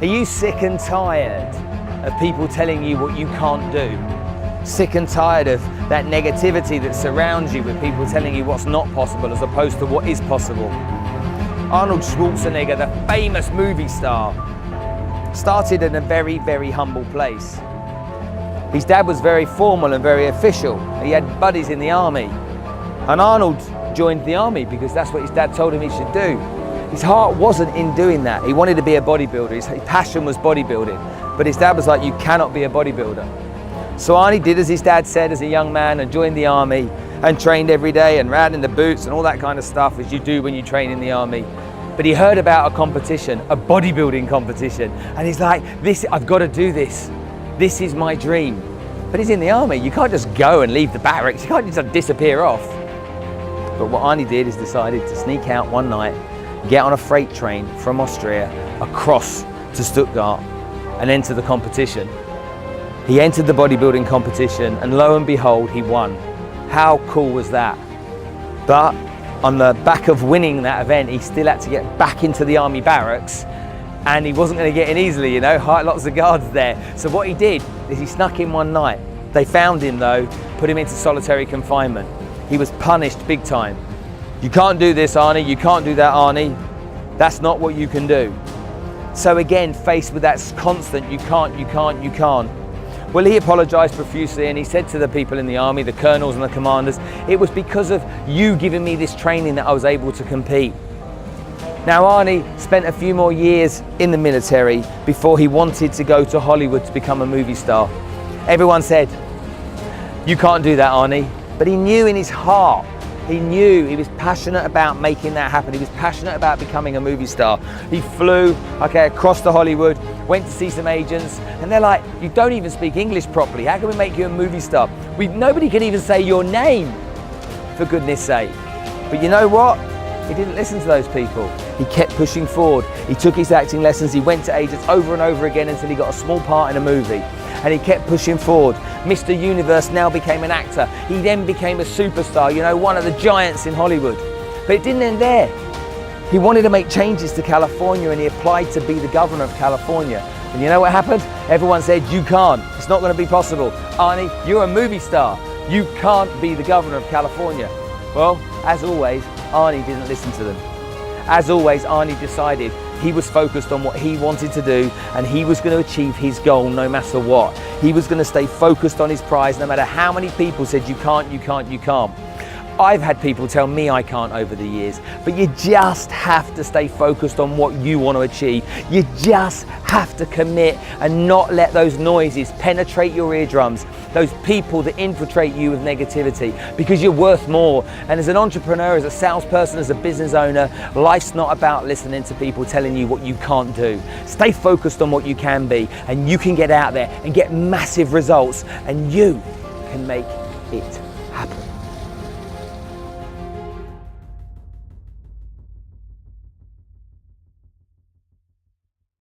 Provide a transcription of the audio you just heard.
Are you sick and tired of people telling you what you can't do? Sick and tired of that negativity that surrounds you, with people telling you what's not possible as opposed to what is possible? Arnold Schwarzenegger, the famous movie star, started in a very, very humble place. His dad was very formal and very official. He had buddies in the army. And Arnold joined the army because that's what his dad told him he should do. His heart wasn't in doing that. He wanted to be a bodybuilder. His passion was bodybuilding. But his dad was like, you cannot be a bodybuilder. So Arnie did as his dad said as a young man and joined the army and trained every day and ran in the boots and all that kind of stuff as you do when you train in the army. But he heard about a competition, a bodybuilding competition, and he's like, I've got to do this. This is my dream. But he's in the army. You can't just go and leave the barracks. You can't just disappear off. But what Arnie did is decided to sneak out one night, get on a freight train from Austria across to Stuttgart and enter the competition. He entered the bodybuilding competition and lo and behold, he won. How cool was that? But on the back of winning that event, he still had to get back into the army barracks, and he wasn't going to get in easily, you know, lots of guards there. So what he did is he snuck in one night. They found him though, put him into solitary confinement. He was punished big time. You can't do this, Arnie, you can't do that, Arnie. That's not what you can do. So again, faced with that constant, you can't. Well, he apologized profusely and he said to the people in the army, the colonels and the commanders, it was because of you giving me this training that I was able to compete. Now, Arnie spent a few more years in the military before he wanted to go to Hollywood to become a movie star. Everyone said, you can't do that, Arnie. But he knew in his heart, he knew he was passionate about making that happen. He was passionate about becoming a movie star. He flew across to Hollywood, went to see some agents, and they're like, you don't even speak English properly. How can we make you a movie star? Nobody can even say your name, for goodness sake. But you know what? He didn't listen to those people. He kept pushing forward. He took his acting lessons. He went to agents over and over again until he got a small part in a movie. And he kept pushing forward. Mr. Universe now became an actor. He then became a superstar, you know, one of the giants in Hollywood. But it didn't end there. He wanted to make changes to California and he applied to be the governor of California. And you know what happened? Everyone said, you can't. It's not going to be possible. Arnie, you're a movie star. You can't be the governor of California. Well, as always, Arnie didn't listen to them. As always, Arnie decided he was focused on what he wanted to do and he was going to achieve his goal no matter what. He was going to stay focused on his prize no matter how many people said you can't, you can't, you can't. I've had people tell me I can't over the years, but you just have to stay focused on what you want to achieve. You just have to commit and not let those noises penetrate your eardrums, those people that infiltrate you with negativity, because you're worth more. And as an entrepreneur, as a salesperson, as a business owner, life's not about listening to people telling you what you can't do. Stay focused on what you can be, and you can get out there and get massive results, and you can make it happen.